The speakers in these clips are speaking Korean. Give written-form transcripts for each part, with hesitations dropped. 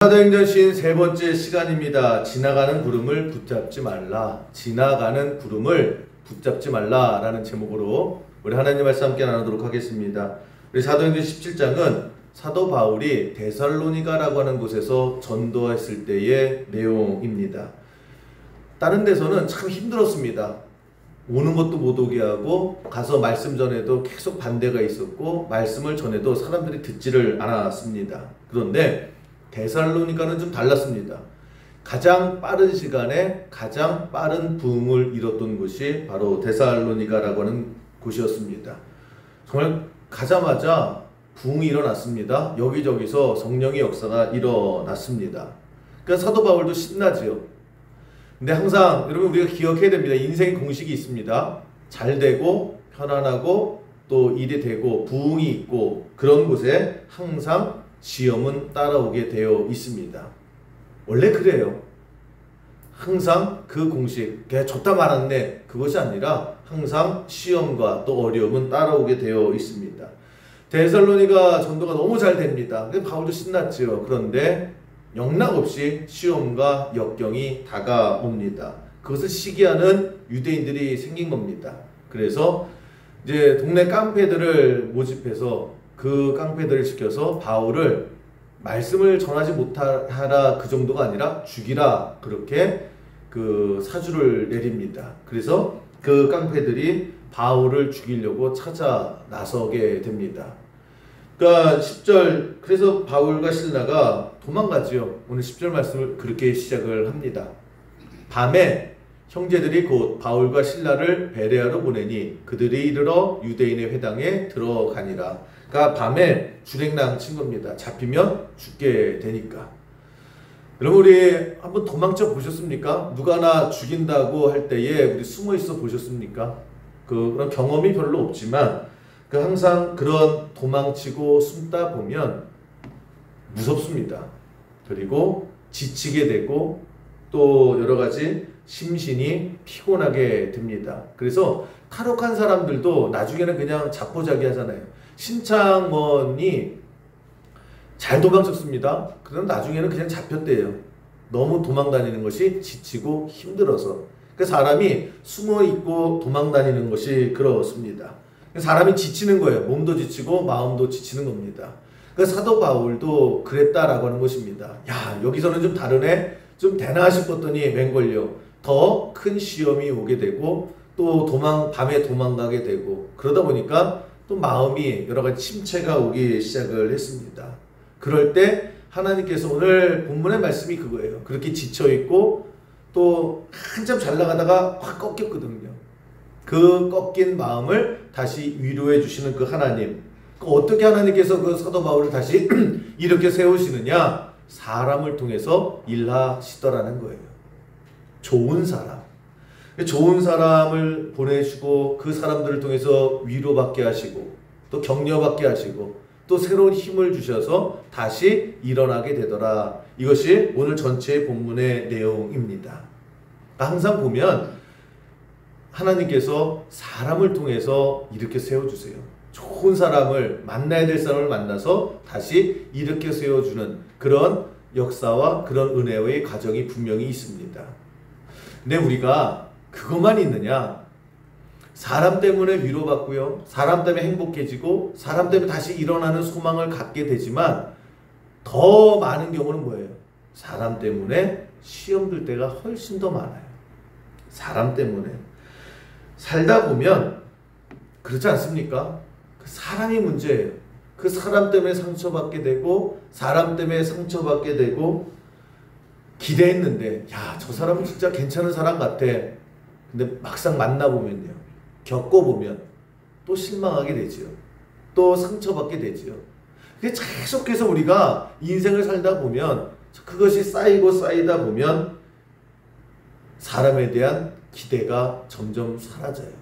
사도행전 53번째 시간입니다. 지나가는 구름을 붙잡지 말라. 지나가는 구름을 붙잡지 말라 라는 제목으로 우리 하나님 말씀 함께 나누도록 하겠습니다. 우리 사도행전 17장은 사도 바울이 데살로니가라고 하는 곳에서 전도했을 때의 내용입니다. 다른 데서는 참 힘들었습니다. 오는 것도 못 오게 하고 가서 말씀 전에도 계속 반대가 있었고 말씀을 전해도 사람들이 듣지를 않았습니다. 그런데 데살로니가는 좀 달랐습니다. 가장 빠른 시간에 가장 빠른 부흥을 이뤘던 곳이 바로 데살로니가라고 하는 곳이었습니다. 정말 가자마자 부흥이 일어났습니다. 여기저기서 성령의 역사가 일어났습니다. 그러니까 사도 바울도 신나지요. 근데 항상 여러분 우리가 기억해야 됩니다. 인생의 공식이 있습니다. 잘 되고 편안하고 또 일이 되고 부흥이 있고 그런 곳에 항상 시험은 따라오게 되어 있습니다. 원래 그래요. 항상 그 공식, 좋다 말았네 그것이 아니라 항상 시험과 또 어려움은 따라오게 되어 있습니다. 데살로니가 전도가 너무 잘 됩니다. 바울도 신났지요. 그런데 영락없이 시험과 역경이 다가옵니다. 그것을 시기하는 유대인들이 생긴 겁니다. 그래서 이제 동네 깡패들을 모집해서 그 깡패들을 시켜서 바울을 말씀을 전하지 못하라 그 정도가 아니라 죽이라 그렇게 그 사주를 내립니다. 그래서 그 깡패들이 바울을 죽이려고 찾아 나서게 됩니다. 그러니까 10절 그래서 바울과 실라가 도망가지요. 오늘 10절 말씀을 그렇게 시작을 합니다. 밤에 형제들이 곧 바울과 실라를 베레아로 보내니 그들이 이르러 유대인의 회당에 들어가니라. 그러니까 밤에 주랭랑 친 겁니다. 잡히면 죽게 되니까. 여러분 우리 한번 도망쳐 보셨습니까? 누가 나 죽인다고 할 때에 우리 숨어 있어 보셨습니까? 그런 경험이 별로 없지만 항상 그런 도망치고 숨다 보면 무섭습니다. 그리고 지치게 되고 또 여러 가지 심신이 피곤하게 됩니다. 그래서 탈옥한 사람들도 나중에는 그냥 자포자기 하잖아요. 신창원이 잘 도망쳤습니다. 그럼 나중에는 그냥 잡혔대요. 너무 도망다니는 것이 지치고 힘들어서. 사람이 숨어있고 도망다니는 것이 그렇습니다. 사람이 지치는 거예요. 몸도 지치고 마음도 지치는 겁니다. 사도 바울도 그랬다라고 하는 것입니다. 야, 여기서는 좀 다르네? 좀 되나 싶었더니 웬걸요. 더 큰 시험이 오게 되고 또 밤에 도망가게 되고 그러다 보니까 또 마음이 여러 가지 침체가 오기 시작을 했습니다. 그럴 때 하나님께서 오늘 본문의 말씀이 그거예요. 그렇게 지쳐있고 또 한참 잘 나가다가 확 꺾였거든요. 그 꺾인 마음을 다시 위로해 주시는 그 하나님. 어떻게 하나님께서 그 사도 바울을 다시 이렇게 세우시느냐? 사람을 통해서 일하시더라는 거예요. 좋은 사람. 좋은 사람을 보내시고 그 사람들을 통해서 위로받게 하시고 또 격려받게 하시고 또 새로운 힘을 주셔서 다시 일어나게 되더라. 이것이 오늘 전체의 본문의 내용입니다. 항상 보면 하나님께서 사람을 통해서 이렇게 세워주세요. 좋은 사람을 만나야 될 사람을 만나서 다시 이렇게 세워주는 그런 역사와 그런 은혜의 과정이 분명히 있습니다. 근데 우리가 그것만 있느냐? 사람 때문에 위로받고요. 사람 때문에 행복해지고 사람 때문에 다시 일어나는 소망을 갖게 되지만 더 많은 경우는 뭐예요? 사람 때문에 시험 들 때가 훨씬 더 많아요. 사람 때문에. 살다 보면 그렇지 않습니까? 그 사람이 문제예요. 그 사람 때문에 상처받게 되고 사람 때문에 상처받게 되고 기대했는데 야, 저 사람은 진짜 괜찮은 사람 같아. 근데 막상 만나보면요. 겪어보면 또 실망하게 되지요. 또 상처받게 되지요. 계속해서 우리가 인생을 살다 보면 그것이 쌓이고 쌓이다 보면 사람에 대한 기대가 점점 사라져요.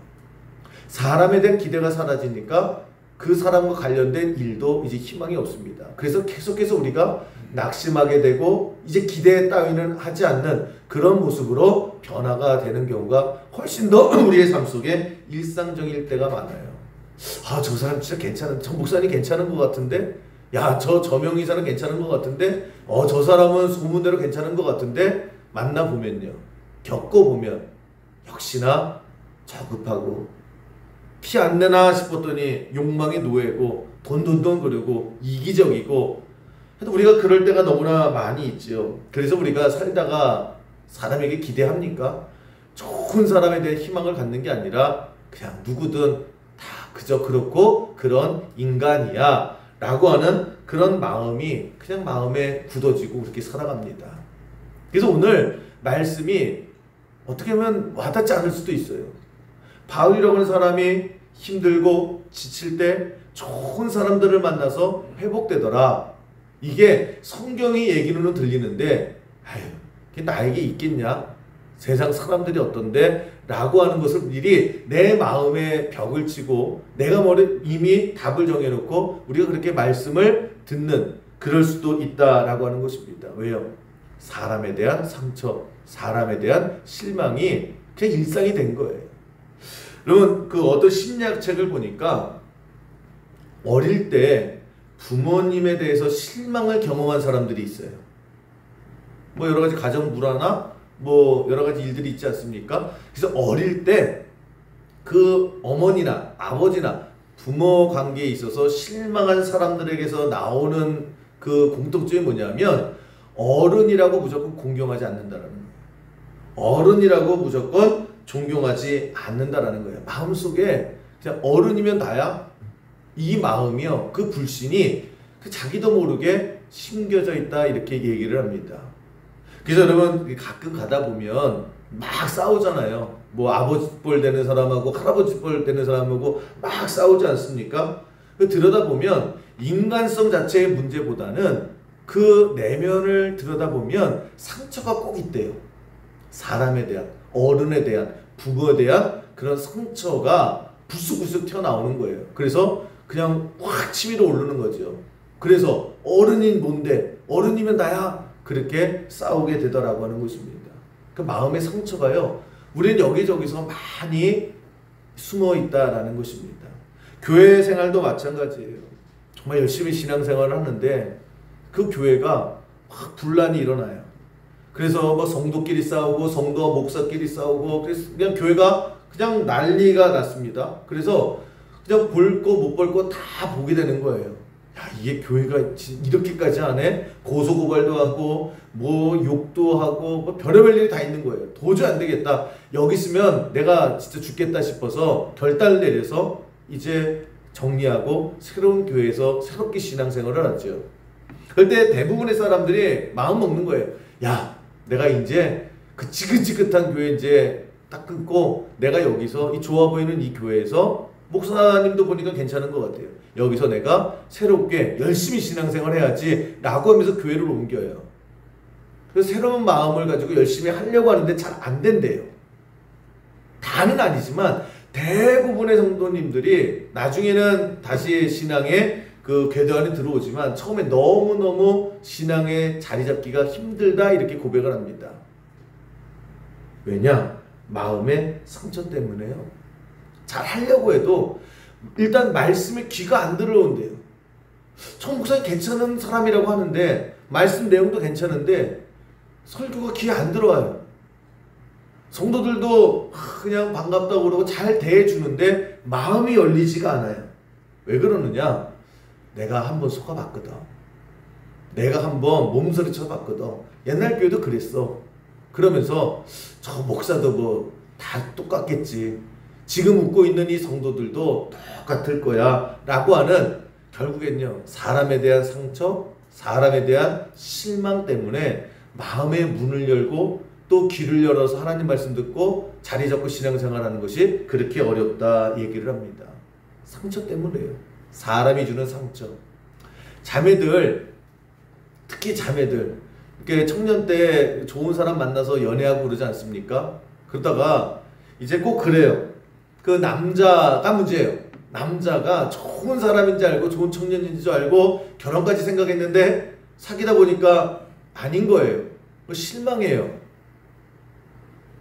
사람에 대한 기대가 사라지니까 그 사람과 관련된 일도 이제 희망이 없습니다. 그래서 계속해서 우리가 낙심하게 되고 이제 기대 따위는 하지 않는 그런 모습으로 변화가 되는 경우가 훨씬 더 우리의 삶 속에 일상적일 때가 많아요. 아, 저 사람 진짜 괜찮은, 저 목사님 괜찮은 것 같은데 야, 저 저명의사는 괜찮은 것 같은데, 저 사람은 소문대로 괜찮은 것 같은데, 만나보면요, 겪어보면 역시나 저급하고 피 안 내나 싶었더니 욕망의 노예고 돈돈돈 그러고 이기적이고, 우리가 그럴 때가 너무나 많이 있지요. 그래서 우리가 살다가 사람에게 기대합니까? 좋은 사람에 대한 희망을 갖는 게 아니라 그냥 누구든 다 그저 그렇고 그런 인간이야 라고 하는 그런 마음이 그냥 마음에 굳어지고 그렇게 살아갑니다. 그래서 오늘 말씀이 어떻게 보면 와닿지 않을 수도 있어요. 바울이라고 하는 사람이 힘들고 지칠 때 좋은 사람들을 만나서 회복되더라. 이게 성경의 얘기로는 들리는데, 아유, 그게 나에게 있겠냐? 세상 사람들이 어떤데? 라고 하는 것을 미리 내 마음에 벽을 치고 내가 이미 답을 정해놓고 우리가 그렇게 말씀을 듣는, 그럴 수도 있다라고 하는 것입니다. 왜요? 사람에 대한 상처, 사람에 대한 실망이 그냥 일상이 된 거예요. 여러분, 그 어떤 심리학책을 보니까 어릴 때 부모님에 대해서 실망을 경험한 사람들이 있어요. 뭐 여러 가지 가정 불화나 뭐 여러 가지 일들이 있지 않습니까? 그래서 어릴 때 그 어머니나 아버지나 부모 관계에 있어서 실망한 사람들에게서 나오는 그 공통점이 뭐냐면 어른이라고 무조건 공경하지 않는다라는 거예요. 어른이라고 무조건 존경하지 않는다라는 거예요. 마음속에 그냥 어른이면 나야? 이 마음이요, 그 불신이 자기도 모르게 심겨져 있다, 이렇게 얘기를 합니다. 그래서 여러분 가끔 가다 보면 막 싸우잖아요. 뭐 아버지 뻘 되는 사람하고 할아버지 뻘 되는 사람하고 막 싸우지 않습니까? 들여다보면 인간성 자체의 문제보다는 그 내면을 들여다보면 상처가 꼭 있대요. 사람에 대한, 어른에 대한, 부모에 대한 그런 상처가 부스부스 튀어나오는 거예요. 그래서 그냥 확 치밀어 오르는 거죠. 그래서 어른이 뭔데? 어른이면 나야? 그렇게 싸우게 되더라고 하는 것입니다. 그 마음의 상처가요, 우리는 여기저기서 많이 숨어 있다라는 것입니다. 교회 생활도 마찬가지예요. 정말 열심히 신앙생활을 하는데 그 교회가 막 분란이 일어나요. 그래서 뭐 성도끼리 싸우고 성도와 목사끼리 싸우고, 그래서 그냥 교회가 그냥 난리가 났습니다. 그래서 그냥 볼 거 못 볼 거 다 보게 되는 거예요. 야, 이게 교회가 이렇게까지 하네? 고소고발도 하고 뭐 욕도 하고 뭐 별의별 일이 다 있는 거예요. 도저히 안 되겠다. 여기 있으면 내가 진짜 죽겠다 싶어서 결단을 내려서 이제 정리하고 새로운 교회에서 새롭게 신앙생활을 하죠. 그때 대부분의 사람들이 마음 먹는 거예요. 야, 내가 이제 그 지긋지긋한 교회 이제 딱 끊고 내가 여기서 이 좋아 보이는 이 교회에서, 목사님도 보니까 괜찮은 것 같아요, 여기서 내가 새롭게 열심히 신앙생활 해야지 라고 하면서 교회를 옮겨요. 그래서 새로운 마음을 가지고 열심히 하려고 하는데 잘 안 된대요. 다는 아니지만 대부분의 성도님들이 나중에는 다시 신앙의 그 궤도 안에 들어오지만 처음에 너무너무 신앙에 자리 잡기가 힘들다, 이렇게 고백을 합니다. 왜냐? 마음의 상처 때문에요. 잘 하려고 해도 일단 말씀에 귀가 안 들어온대요. 정 목사님 괜찮은 사람이라고 하는데 말씀 내용도 괜찮은데 설교가 귀에 안 들어와요. 성도들도 그냥 반갑다고 그러고 잘 대해주는데 마음이 열리지가 않아요. 왜 그러느냐? 내가 한번 속아봤거든. 내가 한번 몸서리 쳐봤거든. 옛날 교회도 그랬어. 그러면서 저 목사도 뭐 다 똑같겠지, 지금 웃고 있는 이 성도들도 똑같을 거야 라고 하는, 결국엔요, 사람에 대한 상처, 사람에 대한 실망 때문에 마음의 문을 열고 또 귀를 열어서 하나님 말씀 듣고 자리 잡고 신앙생활하는 것이 그렇게 어렵다 얘기를 합니다. 상처 때문에요. 사람이 주는 상처. 자매들, 특히 자매들, 이렇게 청년 때 좋은 사람 만나서 연애하고 그러지 않습니까? 그러다가 이제 꼭 그래요. 그 남자가 문제예요. 남자가 좋은 사람인지 알고 좋은 청년인지 줄 알고 결혼까지 생각했는데 사귀다 보니까 아닌 거예요. 실망해요.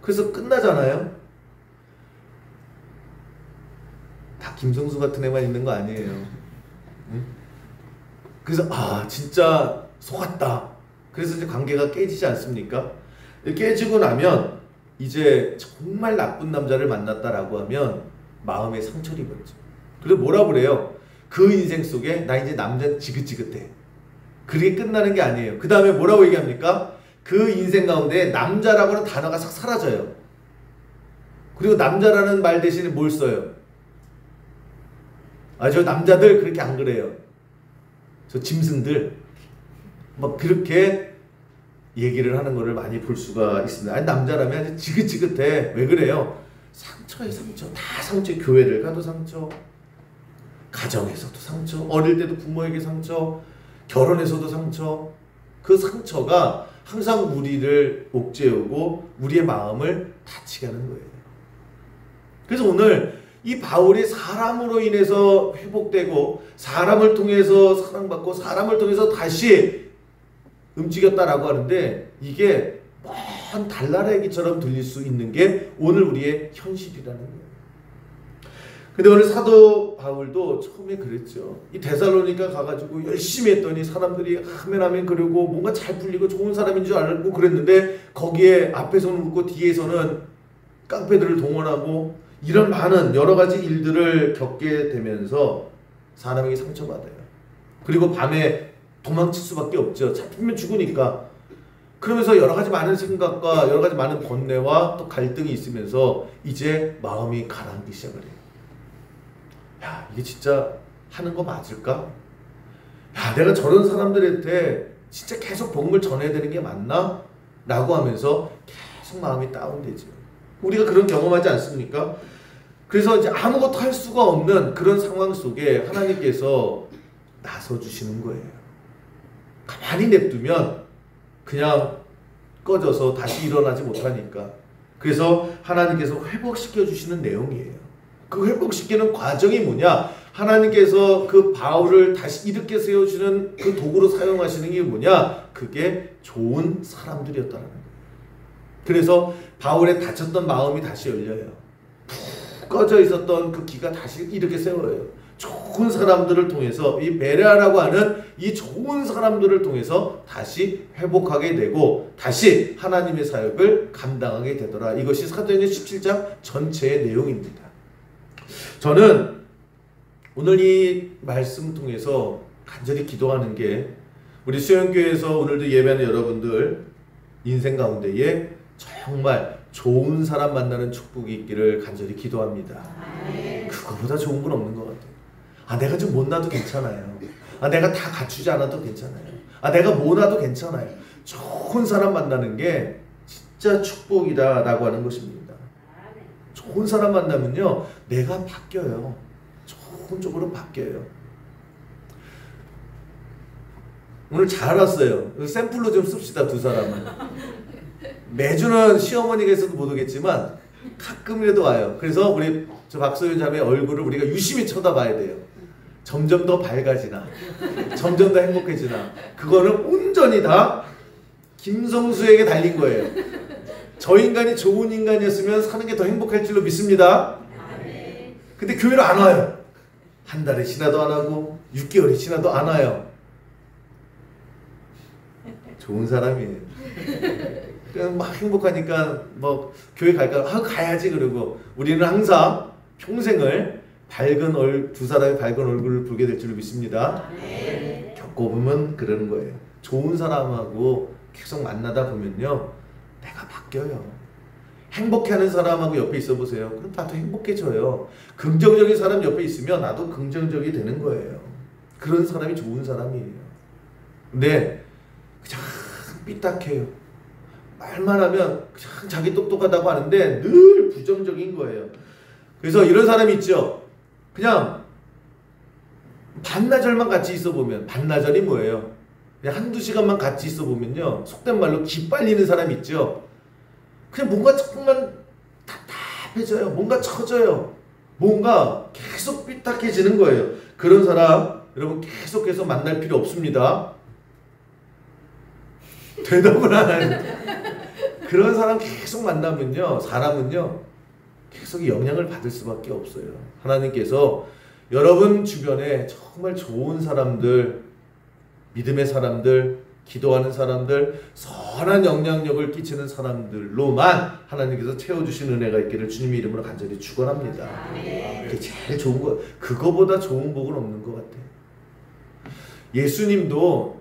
그래서 끝나잖아요. 다 김성수 같은 애만 있는 거 아니에요. 응? 그래서 진짜 속았다. 그래서 이제 관계가 깨지지 않습니까? 깨지고 나면 이제 정말 나쁜 남자를 만났다라고 하면 마음에 상처를 입었죠. 그리고 뭐라 그래요? 그 인생 속에 나 이제 남자는 지긋지긋해. 그게 끝나는 게 아니에요. 그 다음에 뭐라고 얘기합니까? 그 인생 가운데 남자라고 하는 단어가 싹 사라져요. 그리고 남자라는 말 대신에 뭘 써요? 저 남자들 그렇게 안 그래요. 저 짐승들. 막 그렇게 얘기를 하는 거를 많이 볼 수가 있습니다. 남자라면 지긋지긋해. 왜 그래요? 상처에 상처. 다 상처. 교회를 가도 상처. 가정에서도 상처. 어릴 때도 부모에게 상처. 결혼에서도 상처. 그 상처가 항상 우리를 옥죄우고 우리의 마음을 다치게 하는 거예요. 그래서 오늘 이 바울이 사람으로 인해서 회복되고 사람을 통해서 사랑받고 사람을 통해서 다시 움직였다라고 하는데 이게 먼 달나라 얘기처럼 들릴 수 있는 게 오늘 우리의 현실이라는 거예요. 근데 오늘 사도 바울도 처음에 그랬죠. 이 데살로니가 가가지고 열심히 했더니 사람들이 아멘 그러고 뭔가 잘 풀리고 좋은 사람인 줄 알고 그랬는데 거기에 앞에서는 웃고 뒤에서는 깡패들을 동원하고 이런 많은 여러 가지 일들을 겪게 되면서 사람에게 상처받아요. 그리고 밤에 도망칠 수밖에 없죠. 잡히면 죽으니까. 그러면서 여러 가지 많은 생각과 여러 가지 많은 번뇌와 또 갈등이 있으면서 이제 마음이 가라앉기 시작을 해요. 야, 이게 진짜 하는 거 맞을까? 야, 내가 저런 사람들한테 진짜 계속 복음을 전해야 되는 게 맞나? 라고 하면서 계속 마음이 다운되죠. 우리가 그런 경험하지 않습니까? 그래서 이제 아무것도 할 수가 없는 그런 상황 속에 하나님께서 나서주시는 거예요. 가만히 냅두면 그냥 꺼져서 다시 일어나지 못하니까. 그래서 하나님께서 회복시켜 주시는 내용이에요. 그 회복시키는 과정이 뭐냐? 하나님께서 그 바울을 다시 일으켜 세워주는 그 도구로 사용하시는 게 뭐냐? 그게 좋은 사람들이었다는 거예요. 그래서 바울의 다쳤던 마음이 다시 열려요. 푹 꺼져 있었던 그 기가 다시 이렇게 세워요. 좋은 사람들을 통해서 이 베레아라고 하는 이 좋은 사람들을 통해서 다시 회복하게 되고 다시 하나님의 사역을 감당하게 되더라. 이것이 사도행전 17장 전체의 내용입니다. 저는 오늘 이 말씀 통해서 간절히 기도하는 게 우리 수영교회에서 오늘도 예배하는 여러분들 인생 가운데에 정말 좋은 사람 만나는 축복이 있기를 간절히 기도합니다. 그거보다 좋은 건 없는 것 같아요. 내가 좀 못나도 괜찮아요. 내가 다 갖추지 않아도 괜찮아요. 내가 못나도 괜찮아요. 좋은 사람 만나는 게 진짜 축복이다라고 하는 것입니다. 좋은 사람 만나면요, 내가 바뀌어요. 좋은 쪽으로 바뀌어요. 오늘 잘 왔어요. 샘플로 좀 씁시다, 두 사람은. 매주는 시어머니께서도 못 오겠지만 가끔이라도 와요. 그래서 우리 저 박소연 자매의 얼굴을 우리가 유심히 쳐다봐야 돼요. 점점 더 밝아지나, 점점 더 행복해지나. 그거는 온전히 다 김성수에게 달린 거예요. 저 인간이 좋은 인간이었으면 사는 게 더 행복할 줄로 믿습니다. 근데 교회로 안 와요. 한 달이 지나도 안 하고 6개월이 지나도 안 와요. 좋은 사람이에요. 그냥 막 행복하니까 뭐 교회 갈까? 가야지. 그러고 우리는 항상 평생을 두 사람의 밝은 얼굴을 보게 될 줄로 믿습니다. 겪어보면 그러는 거예요. 좋은 사람하고 계속 만나다 보면요, 내가 바뀌어요. 행복해하는 사람하고 옆에 있어 보세요. 그럼 나도 행복해져요. 긍정적인 사람 옆에 있으면 나도 긍정적이 되는 거예요. 그런 사람이 좋은 사람이에요. 근데 그냥 삐딱해요. 말만 하면 그냥 자기 똑똑하다고 하는데 늘 부정적인 거예요. 그래서 이런 사람이 있죠. 그냥 반나절만 같이 있어 보면, 반나절이 뭐예요? 그냥 한두 시간만 같이 있어 보면요, 속된 말로 기빨리는 사람 있죠. 그냥 뭔가 정말 답답해져요. 뭔가 처져요. 뭔가 계속 삐딱해지는 거예요. 그런 사람 여러분 계속해서 만날 필요 없습니다. 대답을 안 하는 그런 사람 계속 만나면요, 사람은요 계속 영향을 받을 수밖에 없어요. 하나님께서 여러분 주변에 정말 좋은 사람들 믿음의 사람들, 기도하는 사람들, 선한 영향력을 끼치는 사람들로만 하나님께서 채워주신 은혜가 있기를 주님의 이름으로 간절히 축원합니다. 그게 제일 좋은 거, 그거보다 좋은 복은 없는 것 같아요. 예수님도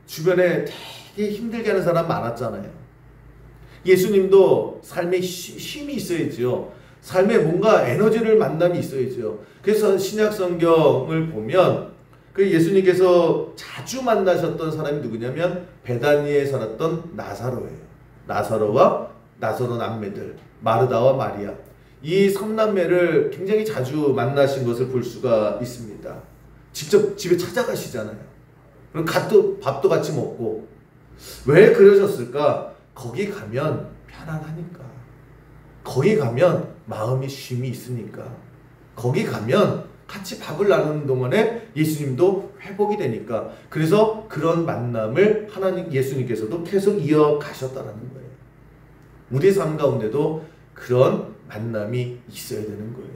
주변에 되게 힘들게 하는 사람 많았잖아요. 예수님도 삶에 쉼이 있어야죠. 삶에 뭔가 에너지를 만남이 있어야죠. 그래서 신약 성경을 보면 그 예수님께서 자주 만나셨던 사람이 누구냐면 베다니에 살았던 나사로예요. 나사로와 나사로 남매들, 마르다와 마리아, 이 3남매를 굉장히 자주 만나신 것을 볼 수가 있습니다. 직접 집에 찾아가시잖아요. 그럼 밥도 같이 먹고. 왜 그러셨을까? 거기 가면 편안하니까. 거기 가면 마음이 쉼이 있으니까. 거기 가면 같이 밥을 나누는 동안에 예수님도 회복이 되니까. 그래서 그런 만남을 예수님께서도 계속 이어가셨다는 거예요. 우리 삶 가운데도 그런 만남이 있어야 되는 거예요.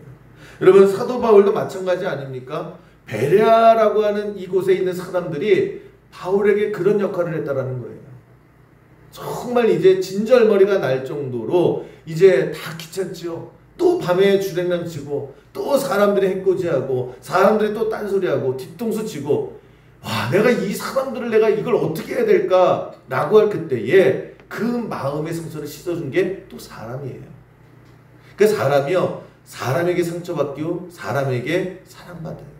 여러분, 사도 바울도 마찬가지 아닙니까? 베레아라고 하는 이곳에 있는 사람들이 바울에게 그런 역할을 했다라는 거예요. 정말 이제 진절머리가 날 정도로 이제 다 귀찮죠. 또 밤에 주랭랑 치고 또 사람들이 해코지하고 사람들이 또 딴소리하고 뒤통수 치고, 와, 내가 이 사람들을 내가 이걸 어떻게 해야 될까 라고 할 그때에 그 마음의 상처를 씻어준 게 또 사람이에요. 그 사람이요, 사람에게 상처받고 사람에게 사랑받아요.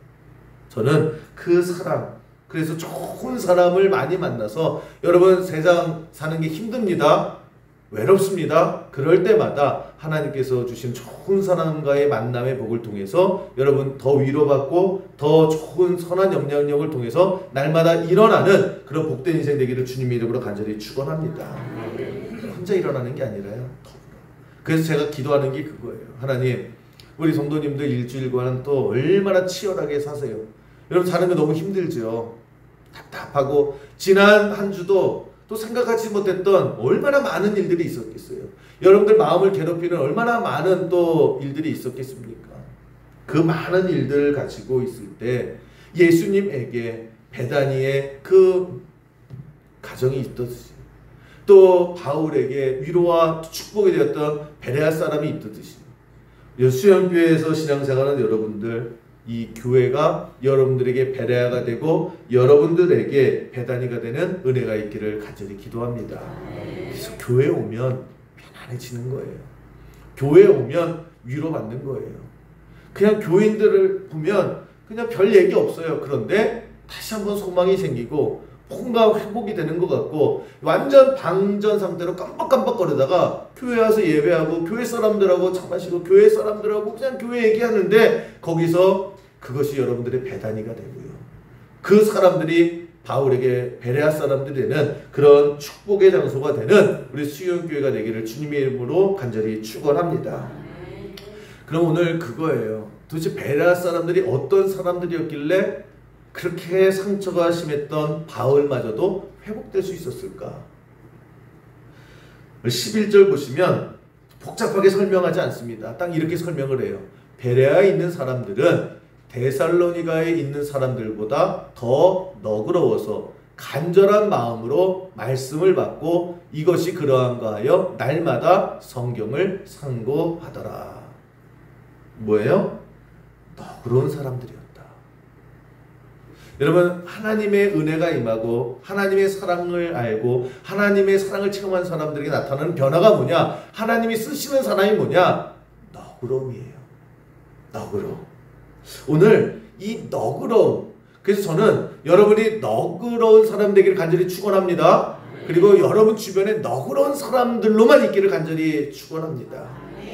저는 그 사람, 그래서 좋은 사람을 많이 만나서, 여러분 세상 사는 게 힘듭니다. 외롭습니다. 그럴 때마다 하나님께서 주신 좋은 사람과의 만남의 복을 통해서 여러분 더 위로받고 더 좋은 선한 영향력을 통해서 날마다 일어나는 그런 복된 인생 되기를 주님의 이름으로 간절히 축원합니다. 혼자 일어나는 게 아니라요. 그래서 제가 기도하는 게 그거예요. 하나님, 우리 성도님들 일주일간 또 얼마나 치열하게 사세요. 여러분 사는 게 너무 힘들죠. 답답하고 지난 한 주도 또 생각하지 못했던 얼마나 많은 일들이 있었겠어요. 여러분들 마음을 괴롭히는 얼마나 많은 또 일들이 있었겠습니까? 그 많은 일들을 가지고 있을 때 예수님에게 베다니의 그 가정이 있듯이, 또 바울에게 위로와 축복이 되었던 베레아 사람이 있듯이, 수영교회에서 신앙생활하는 여러분들, 이 교회가 여러분들에게 베레아가 되고 여러분들에게 베다니가 되는 은혜가 있기를 간절히 기도합니다. 그래서 교회에 오면 편안해지는 거예요. 교회에 오면 위로받는 거예요. 그냥 교인들을 보면 그냥 별 얘기 없어요. 그런데 다시 한번 소망이 생기고 뭔가 회복이 되는 것 같고, 완전 방전 상태로 깜빡깜빡거리다가 교회 와서 예배하고 교회 사람들하고 차 마시고 교회 사람들하고 그냥 교회 얘기하는데 거기서 그것이 여러분들의 베다니가 되고요. 그 사람들이 바울에게 베레아 사람들이 되는 그런 축복의 장소가 되는 우리 수영교회가 되기를 주님의 이름으로 간절히 축원합니다. 그럼 오늘 그거예요. 도대체 베레아 사람들이 어떤 사람들이었길래 그렇게 상처가 심했던 바울마저도 회복될 수 있었을까? 11절 보시면 복잡하게 설명하지 않습니다. 딱 이렇게 설명을 해요. 베레아에 있는 사람들은 데살로니가에 있는 사람들보다 더 너그러워서 간절한 마음으로 말씀을 받고 이것이 그러한가 하여 날마다 성경을 상고하더라. 뭐예요? 너그러운 사람들이었다. 여러분, 하나님의 은혜가 임하고 하나님의 사랑을 알고 하나님의 사랑을 체험한 사람들에게 나타나는 변화가 뭐냐? 하나님이 쓰시는 사람이 뭐냐? 너그러움이에요. 너그러움. 오늘 이 너그러움, 그래서 저는 여러분이 너그러운 사람 되기를 간절히 축원합니다. 그리고 여러분 주변에 너그러운 사람들로만 있기를 간절히 축원합니다.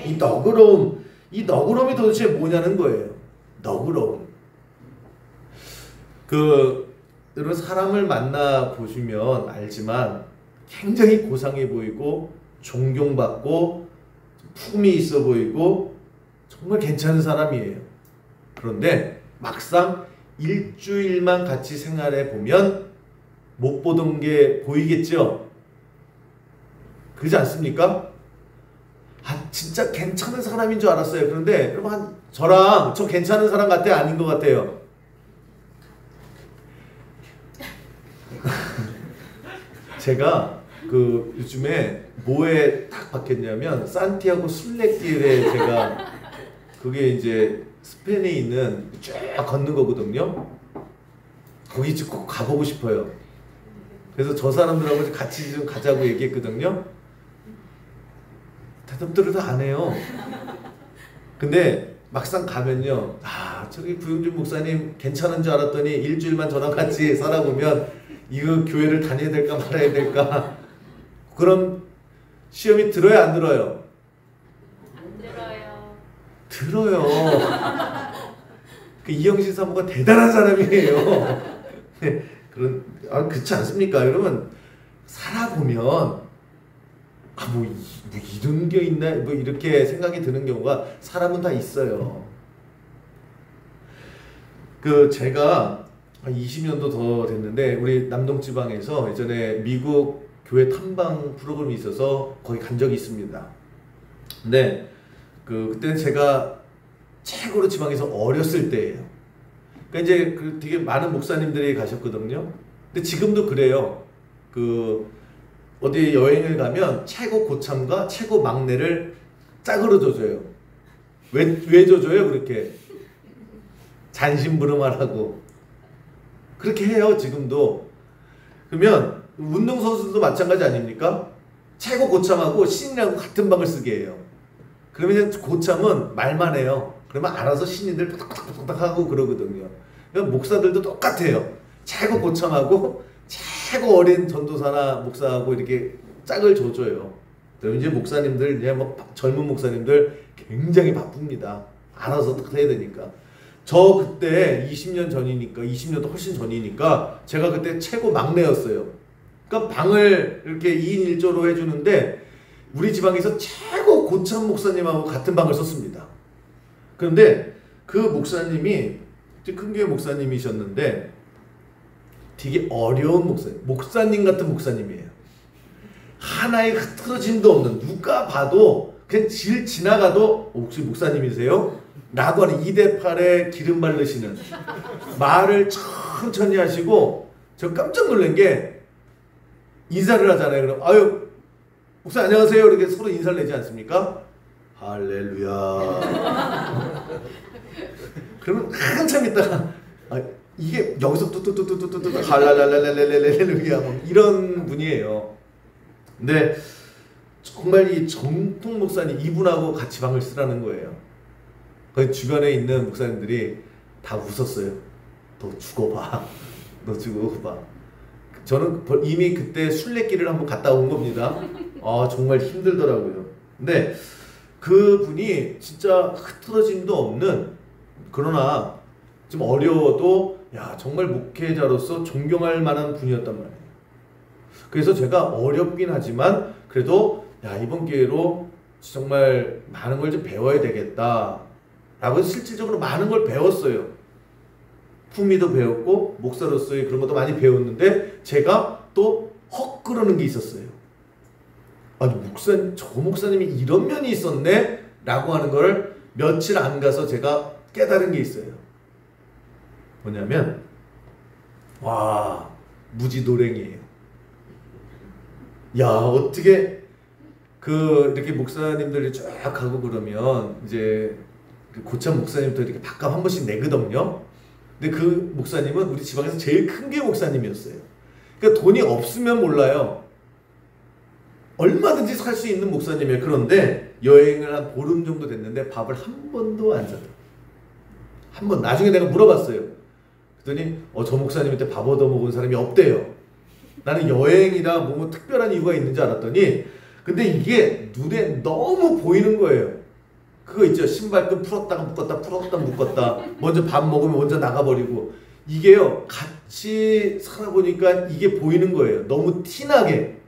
이 너그러움이 도대체 뭐냐는 거예요. 너그러움. 여러분 사람을 만나 보시면 알지만 굉장히 고상해 보이고 존경받고 품이 있어 보이고 정말 괜찮은 사람이에요. 그런데 막상 일주일만 같이 생활해 보면 못 보던 게 보이겠죠? 그러지 않습니까? 진짜 괜찮은 사람인 줄 알았어요. 그런데 여러분, 저랑 저 괜찮은 사람 같아요? 아닌 것 같아요? 제가 그 요즘에 뭐에 딱 박혔냐면 산티아고 순례길에 제가 그게 이제 스페인에 있는 쫙 걷는 거거든요. 거기 꼭 가보고 싶어요. 그래서 저 사람들하고 같이 좀 가자고 얘기했거든요. 대답들을 다 안 해요. 근데 막상 가면요, 저기 구용준 목사님 괜찮은 줄 알았더니 일주일만 저랑 같이 살아보면 이거 교회를 다녀야 될까 말아야 될까, 그럼 시험이 들어요 안 들어요? 안 들어요. 들어요. 그 이영신 사모가 대단한 사람이에요. 그렇지 않습니까? 여러분, 살아보면 뭐 이런 게 있나, 뭐 이렇게 생각이 드는 경우가 사람은 다 있어요. 제가 한 20년도 더 됐는데 우리 남동지방에서 예전에 미국 교회 탐방 프로그램이 있어서 거기 간 적이 있습니다. 근데 그때는 제가 최고로 지방에서 어렸을 때예요. 그러니까 이제 되게 많은 목사님들이 가셨거든요. 근데 지금도 그래요. 어디 여행을 가면 최고 고참과 최고 막내를 짝으로 줘줘요. 왜 줘줘요? 그렇게 잔심부름하라고 그렇게 해요. 지금도. 그러면 운동선수도 마찬가지 아닙니까? 최고 고참하고 신인하고 같은 방을 쓰게 해요. 그러면 고참은 말만 해요. 그러면 알아서 신인들 톡톡톡톡 하고 그러거든요. 그러니까 목사들도 똑같아요. 최고 고참하고 최고 어린 전도사나 목사하고 이렇게 짝을 줘줘요. 그럼 이제 목사님들, 이제 뭐 젊은 목사님들 굉장히 바쁩니다. 알아서 딱 해야 되니까. 저 그때 20년 전이니까, 20년도 훨씬 전이니까 제가 그때 최고 막내였어요. 그러니까 방을 이렇게 2인 1조로 해주는데 우리 지방에서 최고 고참 목사님하고 같은 방을 썼습니다. 그런데 그 목사님이 큰 교회 목사님이셨는데 되게 어려운 목사님 같은 목사님이에요. 하나의 흐트러짐도 없는, 누가 봐도 그냥 지나가도 혹시 목사님이세요? 라고 하는 2대8에 기름 바르시는, 말을 천천히 하시고, 저 깜짝 놀란 게 인사를 하잖아요. 그럼 아유 목사 안녕하세요 이렇게 서로 인사를 내지 않습니까? 할렐루야. 그러면 한참 있다가 이게 여기서 뚜뚜뚜뚜뚜뚜 할랄랄랄랄랄랄랄루야 뭐 이런 분이에요. 근데 정말 이 정통 목사님 이분하고 같이 방을 쓰라는 거예요. 그 주변에 있는 목사님들이 다 웃었어요. 너 죽어봐. 너 죽어봐. 저는 이미 그때 순례길을 한번 갔다 온 겁니다. 정말 힘들더라고요. 근데 그분이 진짜 흐트러짐도 없는, 그러나 좀 어려워도 정말 목회자로서 존경할 만한 분이었단 말이에요. 그래서 제가 어렵긴 하지만 그래도 이번 기회로 정말 많은 걸 좀 배워야 되겠다 라고 실질적으로 많은 걸 배웠어요. 품위도 배웠고 목사로서의 그런 것도 많이 배웠는데 제가 또 헛그러는 게 있었어요. 저 목사님이 이런 면이 있었네 라고 하는 걸 며칠 안 가서 제가 깨달은 게 있어요. 뭐냐면 무지노랭이에요. 어떻게 이렇게 목사님들이 쫙 가고 그러면 이제 고참 목사님도 이렇게 밥값 한 번씩 내거든요. 근데 그 목사님은 우리 지방에서 제일 큰 게 목사님이었어요. 그러니까 돈이 없으면 몰라요. 얼마든지 살 수 있는 목사님이에요. 그런데 여행을 한 보름 정도 됐는데 밥을 한 번도 안 사더라고요. 한 번. 나중에 내가 물어봤어요. 그랬더니 저 목사님한테 밥 얻어먹은 사람이 없대요. 나는 여행이라 뭐 특별한 이유가 있는 줄 알았더니, 근데 이게 눈에 너무 보이는 거예요. 그거 있죠. 신발끈 풀었다가 묶었다 풀었다 묶었다. 먼저 밥 먹으면 먼저 나가버리고. 이게요, 같이 살아보니까 이게 보이는 거예요. 너무 티나게.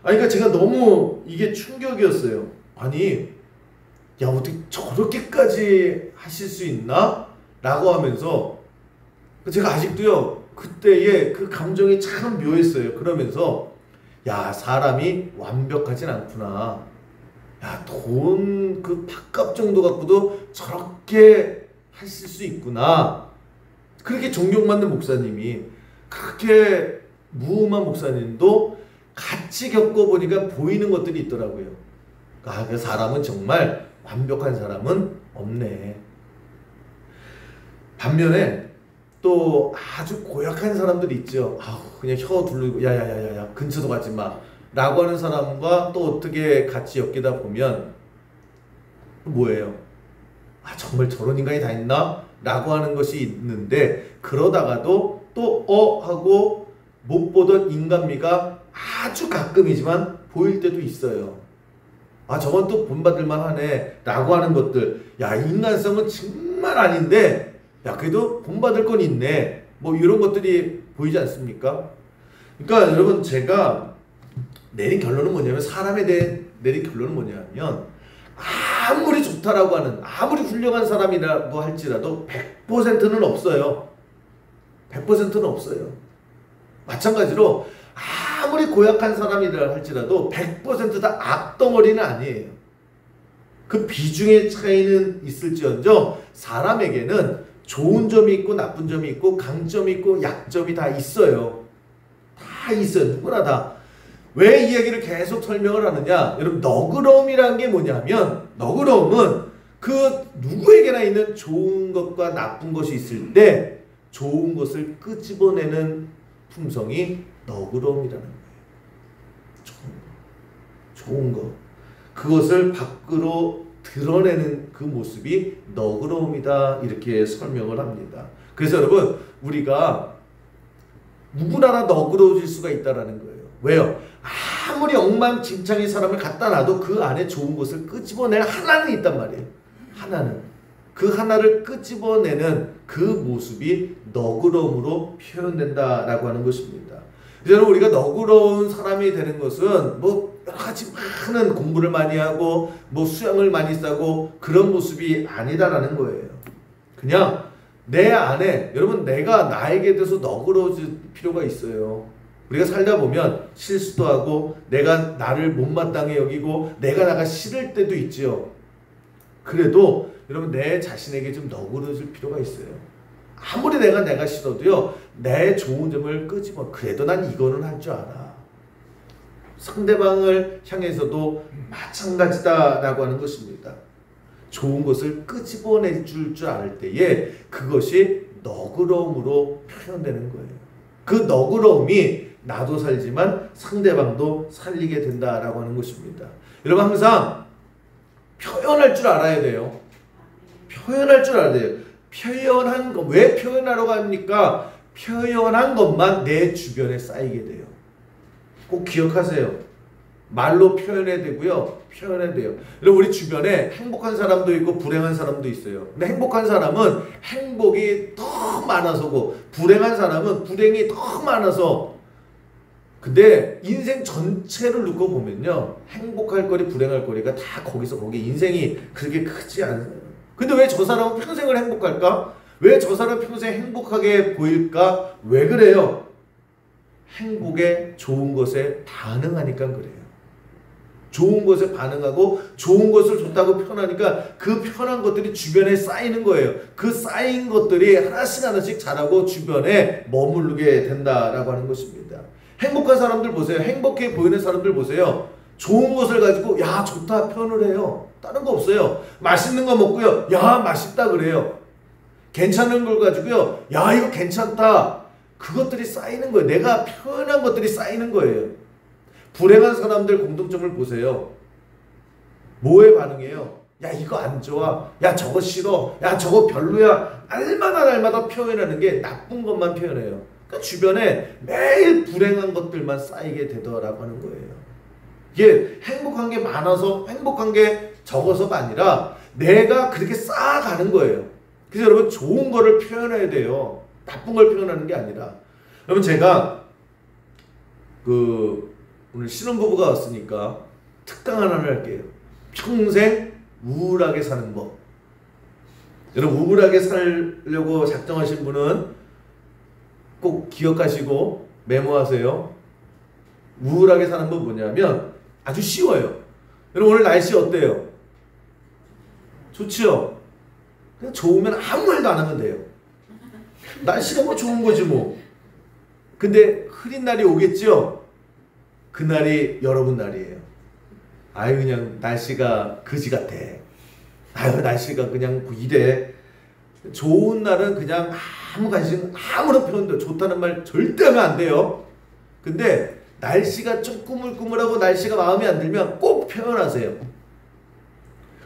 그러니까 제가 너무 이게 충격이었어요. 어떻게 저렇게까지 하실 수 있나? 라고 하면서 제가 아직도요, 그때의 그 감정이 참 묘했어요. 그러면서 사람이 완벽하진 않구나. 돈 그 밥값 정도 갖고도 저렇게 하실 수 있구나. 그렇게 존경받는 목사님이, 그렇게 무음한 목사님도 같이 겪어보니까 보이는 것들이 있더라고요. 아, 그 사람은 정말 완벽한 사람은 없네. 반면에 또 아주 고약한 사람들이 있죠. 아, 그냥 혀 둘르고 야야야야야 근처도 가지 마 라고 하는 사람과 또 어떻게 같이 엮이다 보면 뭐예요? 아, 정말 저런 인간이 다 있나? 라고 하는 것이 있는데, 그러다가도 또 하고 못 보던 인간미가 아주 가끔이지만 보일 때도 있어요. 아, 저건 또 본받을만 하네 라고 하는 것들, 야, 인간성은 정말 아닌데 야, 그래도 본받을 건 있네, 뭐 이런 것들이 보이지 않습니까? 그러니까 여러분, 제가 내린 결론은 뭐냐면, 사람에 대해 내린 결론은 뭐냐면, 아무리 좋다라고 하는, 아무리 훌륭한 사람이라고 할지라도 100%는 없어요. 100%는 없어요. 마찬가지로 아무리 고약한 사람이라 할지라도 100% 다 악덩어리는 아니에요. 그 비중의 차이는 있을지언정 사람에게는 좋은 점이 있고 나쁜 점이 있고 강점이 있고 약점이 다 있어요. 다 있어요. 누구나 다. 왜 이 얘기를 계속 설명을 하느냐? 여러분, 너그러움이라는 게 뭐냐면, 너그러움은 그 누구에게나 있는 좋은 것과 나쁜 것이 있을 때 좋은 것을 끄집어내는 품성이 너그러움이라는 거예요. 좋은 거. 그것을 밖으로 드러내는 그 모습이 너그러움이다, 이렇게 설명을 합니다. 그래서 여러분, 우리가 누구나 너그러워질 수가 있다는 거예요. 왜요? 아무리 엉망진창의 사람을 갖다 놔도 그 안에 좋은 것을 끄집어낼 하나는 있단 말이에요. 하나는. 그 하나를 끄집어내는 그 모습이 너그러움으로 표현된다라고 하는 것입니다. 그래서 우리가 너그러운 사람이 되는 것은 뭐 여러 가지 많은 공부를 많이 하고 뭐 수양을 많이 싸고 그런 모습이 아니다라는 거예요. 그냥 내 안에, 여러분, 내가 나에게 대해서 너그러워질 필요가 있어요. 우리가 살다 보면 실수도 하고 내가 나를 못마땅히 여기고 내가 나가 싫을 때도 있지요. 그래도 여러분, 내 자신에게 좀 너그러질 필요가 있어요. 아무리 내가 싫어도요, 내 좋은 점을 끄집어, 그래도 난 이거는 할 줄 알아. 상대방을 향해서도 마찬가지다라고 하는 것입니다. 좋은 것을 끄집어낼 줄 알 때에 그것이 너그러움으로 표현되는 거예요. 그 너그러움이 나도 살지만 상대방도 살리게 된다라고 하는 것입니다. 여러분, 항상 표현할 줄 알아야 돼요. 표현할 줄 알아야 돼요. 표현한 것, 왜 표현하려고 합니까? 표현한 것만 내 주변에 쌓이게 돼요. 꼭 기억하세요. 말로 표현해야 되고요. 표현해야 돼요. 여러분, 우리 주변에 행복한 사람도 있고 불행한 사람도 있어요. 근데 행복한 사람은 행복이 더 많아서고, 불행한 사람은 불행이 더 많아서. 근데 인생 전체를 놓고 보면요, 행복할 거리 불행할 거리가 다 거기 인생이 그렇게 크지 않아요. 근데 왜 저 사람은 평생을 행복할까? 왜 저 사람은 평생 행복하게 보일까? 왜 그래요? 행복에, 좋은 것에 반응하니까 그래요. 좋은 것에 반응하고 좋은 것을 좋다고 표현하니까 그 표현한 것들이 주변에 쌓이는 거예요. 그 쌓인 것들이 하나씩 자라고 주변에 머무르게 된다라고 하는 것입니다. 행복한 사람들 보세요. 행복해 보이는 사람들 보세요. 좋은 것을 가지고 야, 좋다 표현을 해요. 다른 거 없어요. 맛있는 거 먹고요, 야, 맛있다 그래요. 괜찮은 걸 가지고요, 야, 이거 괜찮다. 그것들이 쌓이는 거예요. 내가 표현한 것들이 쌓이는 거예요. 불행한 사람들 공통점을 보세요. 뭐에 반응해요? 야, 이거 안 좋아. 야, 저거 싫어. 야, 저거 별로야. 날마다 표현하는 게 나쁜 것만 표현해요. 그러니까 주변에 매일 불행한 것들만 쌓이게 되더라고 하는 거예요. 이게 행복한 게 많아서, 행복한 게 적어서가 아니라 내가 그렇게 쌓아가는 거예요. 그래서 여러분, 좋은 거를 표현해야 돼요. 나쁜 걸 표현하는 게 아니라. 여러분, 제가 오늘 신혼부부가 왔으니까 특강 하나를 할게요. 평생 우울하게 사는 법. 여러분, 우울하게 살려고 작정하신 분은 꼭 기억하시고 메모하세요. 우울하게 사는 법 뭐냐면 아주 쉬워요. 여러분, 오늘 날씨 어때요? 좋지요? 그냥 좋으면 아무 말도 안 하면 돼요. 날씨가 뭐 좋은 거지 뭐. 근데 흐린 날이 오겠죠? 그날이 여러분 날이에요. 아유 그냥 날씨가 그지 같아. 아유 날씨가 그냥 이래. 좋은 날은 그냥 아무 관심 아무런 표현도 좋다는 말 절대 하면 안 돼요. 근데 날씨가 좀 꾸물꾸물하고 날씨가 마음에 안 들면 꼭 표현하세요.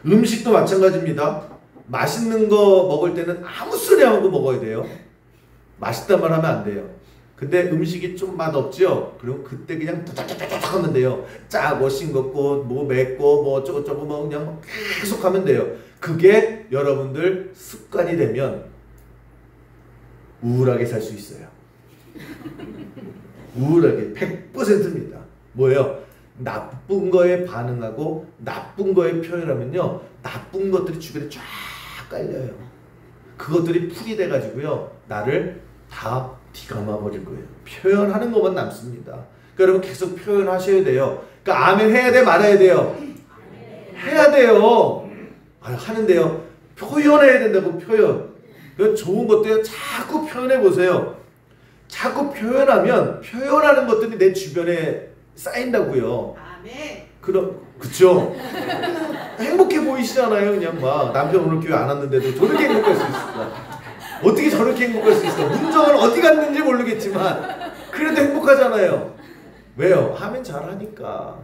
음식도 마찬가지입니다. 맛있는 거 먹을 때는 아무 소리 안 하고 먹어야 돼요. 맛있단 말 하면 안 돼요. 근데 음식이 좀 맛없죠? 그럼 그때 그냥 뚜딱뚜딱 하면 돼요. 짜고 싱겁고 뭐 맵고 뭐 어쩌고저쩌고 뭐 그냥 계속 하면 돼요. 그게 여러분들 습관이 되면 우울하게 살 수 있어요. 우울하게 100%입니다. 뭐예요? 나쁜 거에 반응하고 나쁜 거에 표현하면요. 나쁜 것들이 주변에 쫙 깔려요. 그것들이 풀이 돼가지고요. 나를 다 뒤감아 버릴 거예요. 표현하는 것만 남습니다. 그러니까 여러분 계속 표현하셔야 돼요. 그러니까 아멘 해야 돼 말아야 돼요? 해야 돼요. 하는데요. 표현해야 된다고 표현. 그 좋은 것도요. 자꾸 표현해 보세요. 자꾸 표현하면 표현하는 것들이 내 주변에 쌓인다고요. 아멘. 그쵸? 행복해 보이시잖아요. 그냥 막 남편 오늘 교회 안 왔는데도 저렇게 행복할 수 있을까? 어떻게 저렇게 행복할 수 있을까? 문정은 어디 갔는지 모르겠지만 그래도 행복하잖아요. 왜요? 하면 잘하니까.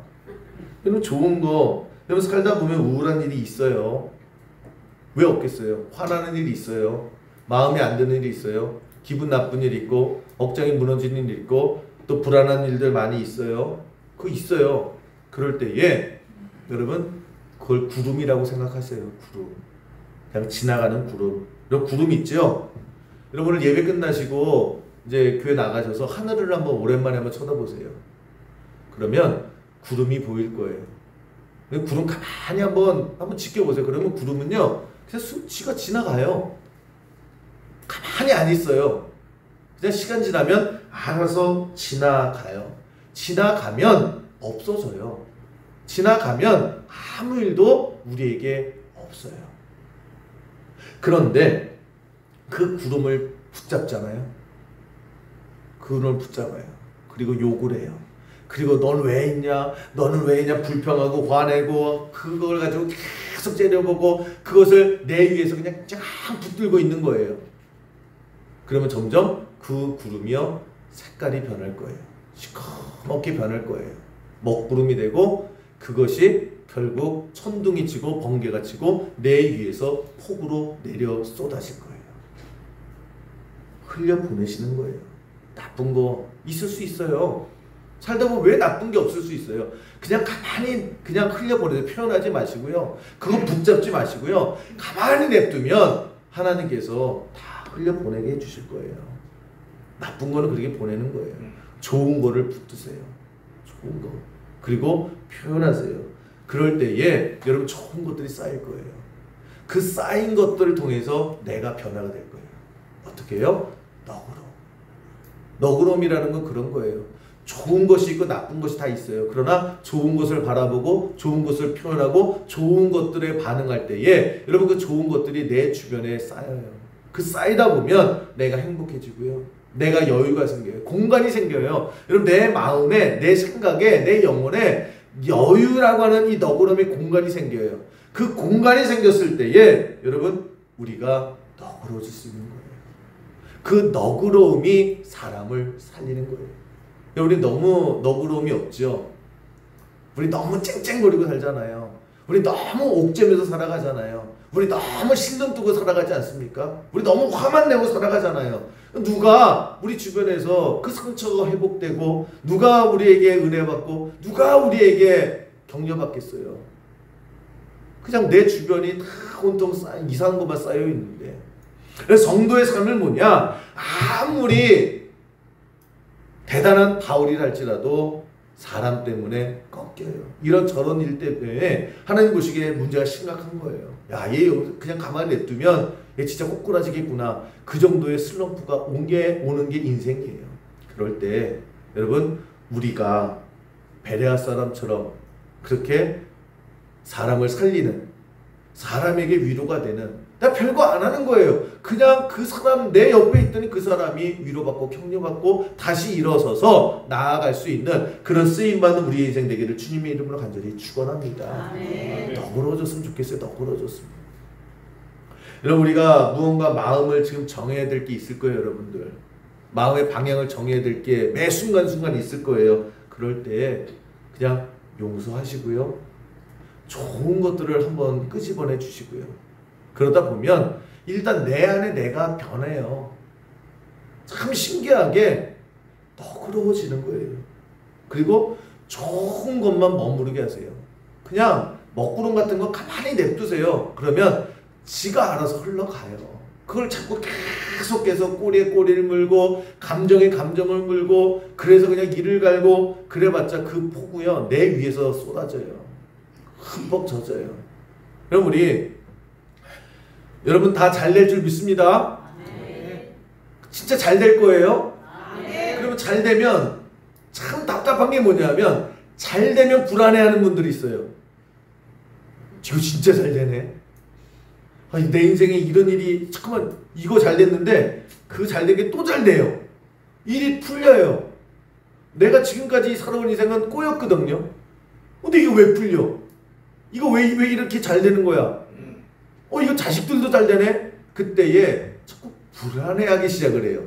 여러분 좋은 거 여러분 살다 보면 우울한 일이 있어요. 왜 없겠어요? 화나는 일이 있어요. 마음에 안 드는 일이 있어요. 기분 나쁜 일이 있고 억장이 무너지는 일이 있고 또 불안한 일들 많이 있어요. 그거 있어요. 그럴 때에 여러분 그걸 구름이라고 생각하세요. 구름. 그냥 지나가는 구름. 이런 구름이 있죠? 여러분 오늘 예배 끝나시고 이제 교회 나가셔서 하늘을 한번 오랜만에 한번 쳐다보세요. 그러면 구름이 보일 거예요. 구름 가만히 한번 지켜보세요. 그러면 구름은요 그냥 지가 지나가요. 가만히 안 있어요. 그냥 시간 지나면 알아서 지나가요. 지나가면 없어져요. 지나가면 아무 일도 우리에게 없어요. 그런데 그 구름을 붙잡잖아요. 구름을 붙잡아요. 그리고 욕을 해요. 그리고 넌 왜 있냐? 너는 왜 있냐? 불평하고 화내고 그걸 가지고 계속 째려보고 그것을 내 위에서 그냥 쫙 붙들고 있는 거예요. 그러면 점점 그 구름이요 색깔이 변할 거예요. 시커멓게 변할 거예요. 먹구름이 되고 그것이 결국 천둥이 치고 번개가 치고 내 위에서 폭우로 내려 쏟아질 거예요. 흘려보내시는 거예요. 나쁜 거 있을 수 있어요. 살다 보면 왜 나쁜 게 없을 수 있어요. 그냥 가만히 그냥 흘려보내세요. 표현하지 마시고요. 그거 붙잡지 마시고요. 가만히 냅두면 하나님께서 다 흘려보내게 해주실 거예요. 나쁜 거는 그렇게 보내는 거예요. 좋은 거를 붙드세요. 좋은 거. 그리고 표현하세요. 그럴 때에 여러분 좋은 것들이 쌓일 거예요. 그 쌓인 것들을 통해서 내가 변화가 될 거예요. 어떻게 해요? 너그러움. 너그러움이라는 건 그런 거예요. 좋은 것이 있고 나쁜 것이 다 있어요. 그러나 좋은 것을 바라보고 좋은 것을 표현하고 좋은 것들에 반응할 때에 여러분 그 좋은 것들이 내 주변에 쌓여요. 그 쌓이다 보면 내가 행복해지고요. 내가 여유가 생겨요. 공간이 생겨요. 여러분 내 마음에 내 생각에 내 영혼에 여유라고 하는 이 너그러움의 공간이 생겨요. 그 공간이 생겼을 때에 여러분 우리가 너그러워질 수 있는 거예요. 그 너그러움이 사람을 살리는 거예요. 우리 너무 너그러움이 없죠. 우리 너무 쨍쨍거리고 살잖아요. 우리 너무 옥죄면서 살아가잖아요. 우리 너무 신경 뜨고 살아가지 않습니까? 우리 너무 화만 내고 살아가잖아요. 누가 우리 주변에서 그 상처가 회복되고 누가 우리에게 은혜 받고 누가 우리에게 격려받겠어요. 그냥 내 주변이 다 온통 이상한 것만 쌓여 있는데. 그래서 성도의 삶은 뭐냐? 아무리 대단한 바울이랄지라도 사람 때문에 꺾여요. 이런 저런 일 때문에 하나님 보시기에 문제가 심각한 거예요. 야, 얘 그냥 가만히 냅두면 얘 진짜 꼬꾸라지겠구나. 그 정도의 슬럼프가 오는 게 인생이에요. 그럴 때 여러분 우리가 베레아 사람처럼 그렇게 사람을 살리는 사람에게 위로가 되는 나 별거 안 하는 거예요. 그냥 그 사람 내 옆에 있더니 그 사람이 위로받고 격려받고 다시 일어서서 나아갈 수 있는 그런 쓰임받는 우리의 인생 되기를 주님의 이름으로 간절히 축원합니다. 너그러워졌으면 좋겠어요. 너그러워졌으면. 여러분 우리가 무언가 마음을 지금 정해야 될 게 있을 거예요. 여러분들. 마음의 방향을 정해야 될 게 매 순간순간 있을 거예요. 그럴 때 그냥 용서하시고요. 좋은 것들을 한번 끄집어내 주시고요. 그러다 보면 일단 내 안에 내가 변해요. 참 신기하게 너그러워지는 거예요. 그리고 좋은 것만 머무르게 하세요. 그냥 먹구름 같은 거 가만히 냅두세요. 그러면 지가 알아서 흘러가요. 그걸 자꾸 계속해서 꼬리에 꼬리를 물고 감정에 감정을 물고 그래서 그냥 이를 갈고 그래봤자 그 폭우요 내 위에서 쏟아져요. 흠뻑 젖어요. 여러분 여러분 다 잘 될 줄 믿습니다. 진짜 잘 될 거예요. 그러면 잘 되면 참 답답한 게 뭐냐면 잘 되면 불안해하는 분들이 있어요. 이거 진짜 잘 되네. 아니, 내 인생에 이런 일이 잠깐만 이거 잘 됐는데 그 잘 된 게 또 잘 돼요. 일이 풀려요. 내가 지금까지 살아온 인생은 꼬였거든요. 근데 이거 왜 풀려? 이거 왜 이렇게 잘 되는 거야? 이거 자식들도 잘 되네? 그때에 자꾸 불안해하기 시작을 해요.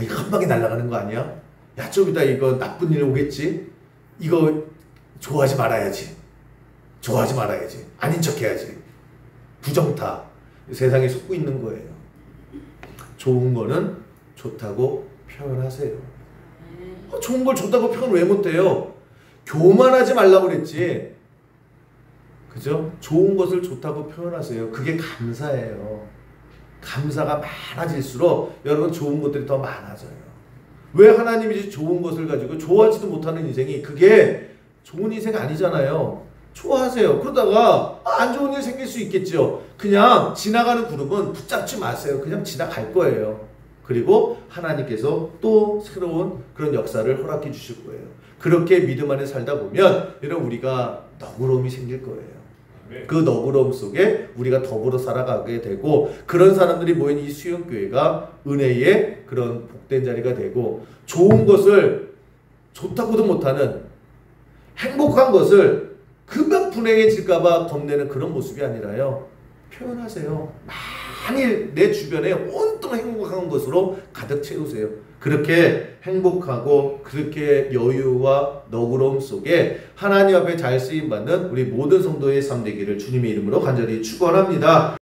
이거 한 방에 날아가는 거 아니야? 야, 좀 이따 이거 나쁜 일 오겠지? 이거 좋아하지 말아야지. 좋아하지 말아야지. 아닌 척 해야지. 부정타. 세상에 속고 있는 거예요. 좋은 거는 좋다고 표현하세요. 좋은 걸 좋다고 표현 왜 못해요? 교만하지 말라고 그랬지. 그죠? 좋은 것을 좋다고 표현하세요. 그게 감사예요. 감사가 많아질수록 여러분 좋은 것들이 더 많아져요. 왜 하나님이 좋은 것을 가지고 좋아하지도 못하는 인생이 그게 좋은 인생 아니잖아요. 좋아하세요. 그러다가 안 좋은 일 생길 수 있겠죠. 그냥 지나가는 구름은 붙잡지 마세요. 그냥 지나갈 거예요. 그리고 하나님께서 또 새로운 그런 역사를 허락해 주실 거예요. 그렇게 믿음 안에 살다 보면 여러분 우리가 너그러움이 생길 거예요. 그 너그러움 속에 우리가 더불어 살아가게 되고 그런 사람들이 모인 이 수영교회가 은혜의 그런 복된 자리가 되고 좋은 것을 좋다고도 못하는 행복한 것을 금방 분해질까봐 겁내는 그런 모습이 아니라요. 표현하세요. 많이 내 주변에 온통 행복한 것으로 가득 채우세요. 그렇게 행복하고 그렇게 여유와 너그러움 속에 하나님 앞에 잘 쓰임받는 우리 모든 성도의 삶 되기를 주님의 이름으로 간절히 축원합니다.